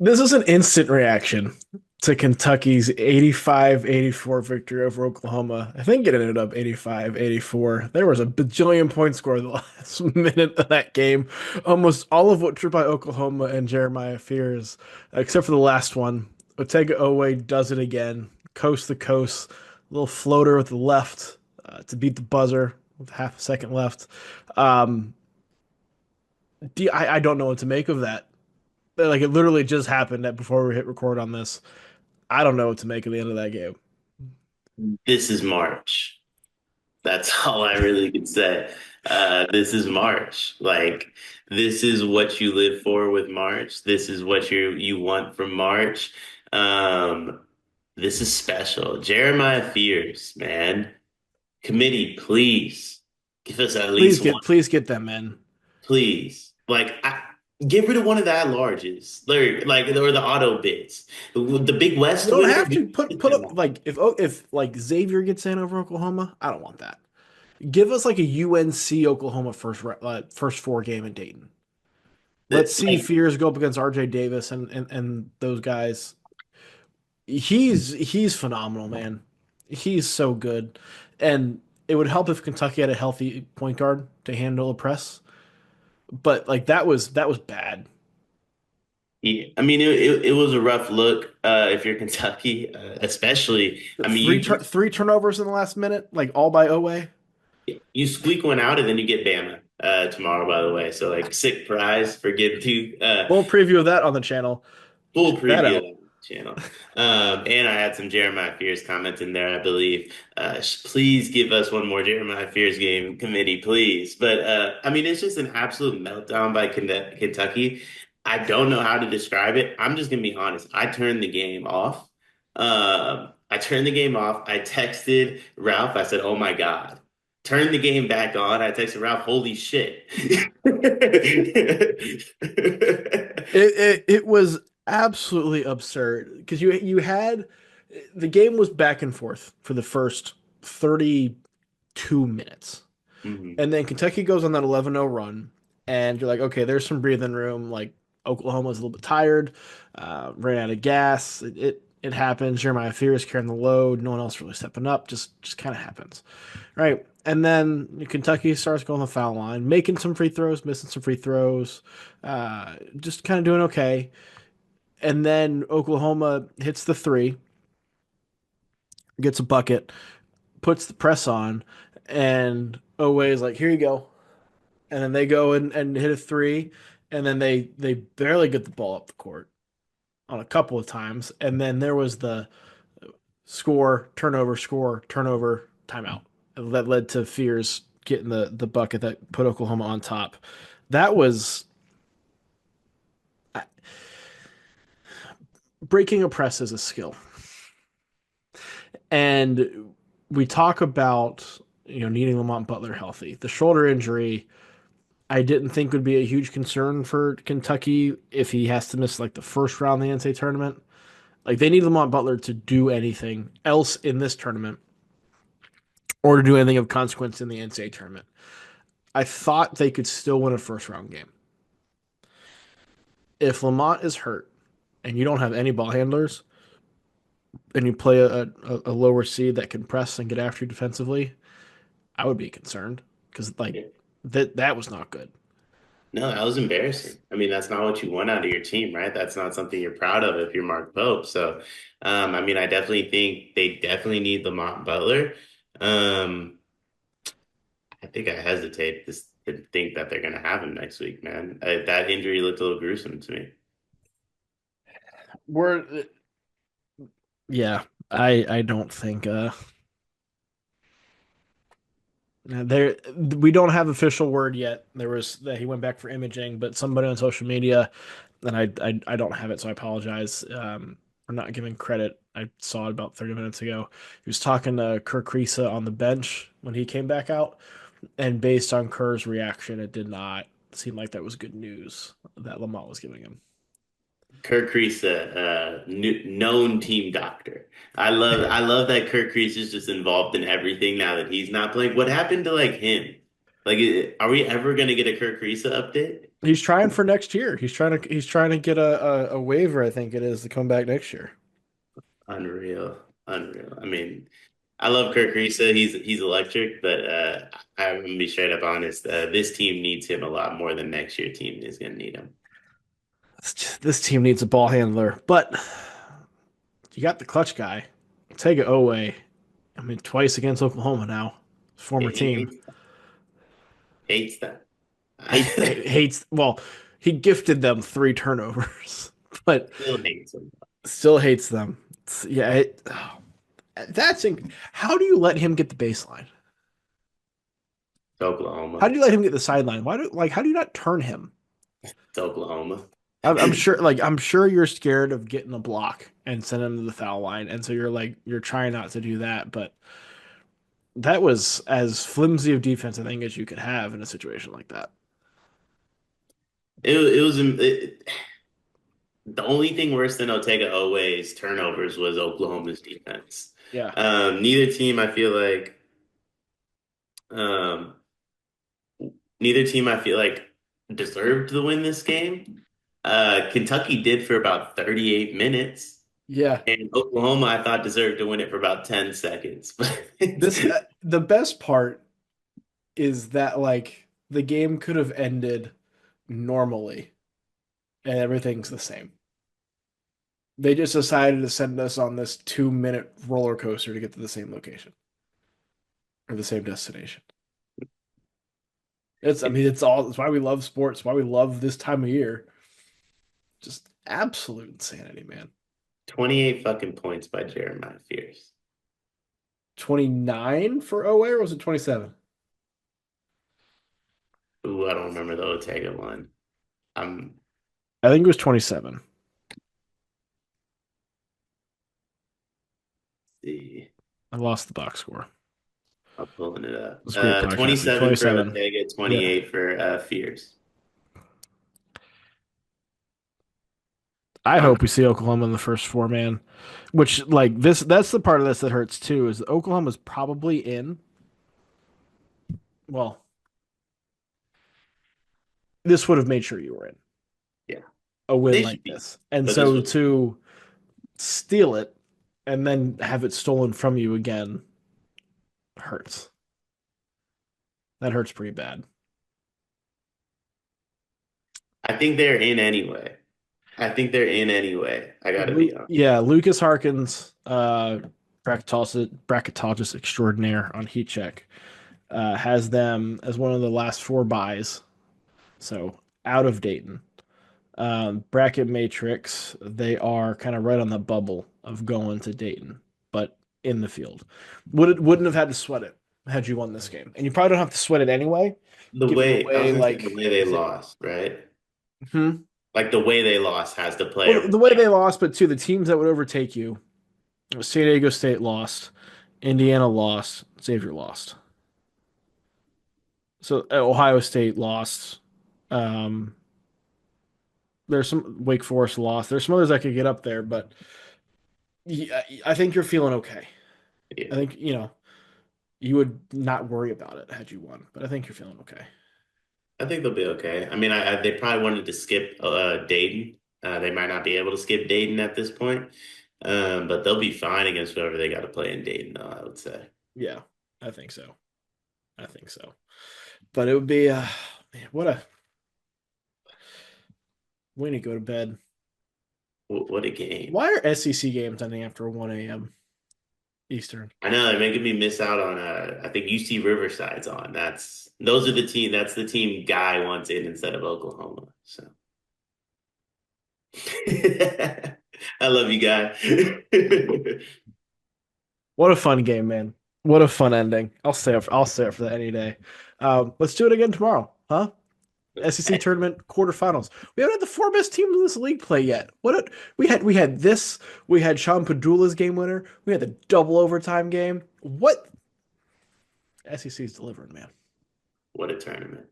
This is an instant reaction to Kentucky's 85-84 victory over Oklahoma. I think it ended up 85-84. There was a bajillion point score the last minute of that game. Almost all of which were by Oklahoma and Jeremiah Fears, except for the last one. Otega Owe does it again, coast to coast, little floater with the left to beat the buzzer with half a second left. Um, I don't know what to make of that. Like it literally just happened that before we hit record on this. I don't know what to make of the end of that game. This is March. That's all I really can say. This is March. Like this is what you live for with March. This is what you want from March. Um, this is special. Jeremiah Fears, man. Committee, please give us at least one, Please get them in. please. Get rid of one of the at-larges, or the auto bids. The Big You West don't winner. have to put up like if like Xavier gets in over Oklahoma, I don't want that. Give us like a UNC Oklahoma first four game in Dayton. Let's see Like Fears go up against RJ Davis and those guys. He's phenomenal, man. He's so good. And it would help if Kentucky had a healthy point guard to handle a press. But like that was bad. Yeah, I mean, it was a rough look if you're Kentucky, especially. I mean, Three turnovers in the last minute, like all by Owe. you squeak one out and then you get Bama tomorrow, by the way. So like sick prize for get to Full preview of that on the channel. full Check that preview of out. that channel. And I had some Jeremiah Fears comments in there, I believe. Please give us one more Jeremiah Fears game committee, please. But I mean, it's just an absolute meltdown by Kentucky. I don't know how to describe it. I'm just gonna be honest. I turned the game off. I turned the game off. I texted Ralph. I said, "Oh my God." Turned the game back on. I texted Ralph, "Holy shit." It was absolutely absurd because you had the game was back and forth for the first 32 minutes. Mhm. And then Kentucky goes on that 11-0 run, and you're like, okay, there's some breathing room. Like Oklahoma's a little bit tired, ran out of gas. It happens. Jeremiah Fears carrying the load. No one else really stepping up. Just kind of happens, right? And then Kentucky starts going the foul line, making some free throws, missing some free throws, just kind of doing okay. And then Oklahoma hits the three, gets a bucket, puts the press on, and Oweh is like, "Here you go." And then they go and hit a three, and then they barely get the ball up the court on a couple of times, and then there was the score, turnover, timeout that led to Fears getting the bucket that put Oklahoma on top. That was breaking a press is a skill, and we talk about needing Lamont Butler healthy. The shoulder injury I didn't think would be a huge concern for Kentucky if he has to miss like the first round of the NCAA tournament. Like they need Lamont Butler to do anything else in this tournament or to do anything of consequence in the NCAA tournament. I thought they could still win a first round game. If Lamont is hurt and you don't have any ball handlers and you play a lower seed that can press and get after you defensively, I would be concerned because like that was not good. No, that was embarrassing. I mean, that's not what you want out of your team, right? That's not something you're proud of if you're Mark Pope. So, I mean, I definitely think they definitely need Lamont Butler. Um, I think I hesitate to think that they're going to have him next week, man. That injury looked a little gruesome to me. We're Yeah, I don't think there we don't have official word yet. There was that he went back for imaging, but somebody on social media, and I don't have it, so I apologize for not giving credit. I saw it about 30 minutes ago. He was talking to Kerr Kriisa on the bench when he came back out, and based on Kerr's reaction, it did not seem like that was good news that Lamont was giving him. Kirk Kriisa, known team doctor. I love that Kirk Kriisa is just involved in everything now that he's not playing. What happened to like him? Like, are we ever going to get a Kirk Kriisa update? He's trying for next year. He's trying to get a waiver, I think it is, to come back next year. Unreal, unreal. I mean, I love Kirk Risa. He's electric, but I'm gonna be straight up honest. This team needs him a lot more than next year team is gonna need him. This team needs a ball handler, but you got the clutch guy. Take it away. I mean, twice against Oklahoma now. Former He team. hates that. Hates that. Hates, well, he gifted them three turnovers, but Still hates him. still hates them. Yeah, how do you let him get the baseline? It's How Oklahoma. do you let him get the sideline? How do you not turn him? It's Oklahoma. I'm sure, I'm sure you're scared of getting a block and send him to the foul line, and so you're trying not to do that. But that was as flimsy of defense, I think, as you could have in a situation like that. It was the only thing worse than Otega Oweh's turnovers was Oklahoma's defense. Yeah, Neither team, I feel like, um, neither team, I feel like, deserved to win this game. Kentucky did for about 38 minutes, yeah. and Oklahoma, I thought, deserved to win it for about 10 seconds. This the best part is that like the game could have ended normally and everything's the same. They just decided to send us on this 2 minute roller coaster to get to the same location or the same destination. I mean, it's why we love sports, why we love this time of year. Just absolute insanity, man. 28 fucking points by Jeremiah Fierce. 29 for OA, or was it 27? Ooh, I don't remember the Otega one. I'm I think it was 27. see. I lost the box score. I'm pulling it up. It's great podcasting. 27 for 27. Ortega, Yeah. 28 for Fierce. I Un- hope we see Oklahoma in the first four, man. Which, like, that's the part of this that hurts too, is that Oklahoma's probably in. Well, this would have made sure you were in yeah, a win they should like be. this. And But this so was to steal it and then have it stolen from you again hurts. That hurts pretty bad. I think they're in anyway. I think they're in anyway. I gotta be honest. Yeah, Lucas Harkins, bracketologist extraordinaire on Heat Check, has them as one of the last four buys. So out of Dayton. Bracket Matrix, they are kind of right on the bubble of going to Dayton, but in the field. Wouldn't have had to sweat it had you won this game. And you probably don't have to sweat it anyway, The given the way I was way gonna say the like way they is it lost, right? hmm? Like the way they lost has to play Well, a the way they lost, but to the teams that would overtake you, San Diego State lost, Indiana lost, Xavier lost. So Ohio State lost. Um, there's some Wake Forest lost. There's some others that could get up there, but yeah, I think you're feeling okay. I yeah. think, you would not worry about it had you won, but I think you're feeling okay. I think they'll be okay. I mean, they probably wanted to skip Dayton. They might not be able to skip Dayton at this point, but they'll be fine against whoever they got to play in Dayton, though, I would say. Yeah, I think so. I think so. But it would be man, we need to go to bed. What a game. Why are SEC games ending after 1 a.m. Eastern? I know they're making me miss out on I think UC Riverside's on. Those are the team that's the team Guy wants in instead of Oklahoma. So I love you, Guy. What a fun game, man. What a fun ending. I'll stay up for that any day. Let's do it again tomorrow, huh? SEC tournament quarterfinals. We haven't had the four best teams in this league play yet. We had this. We had Sean Padula's game winner. We had the double overtime game. What SEC's delivering, man. What a tournament.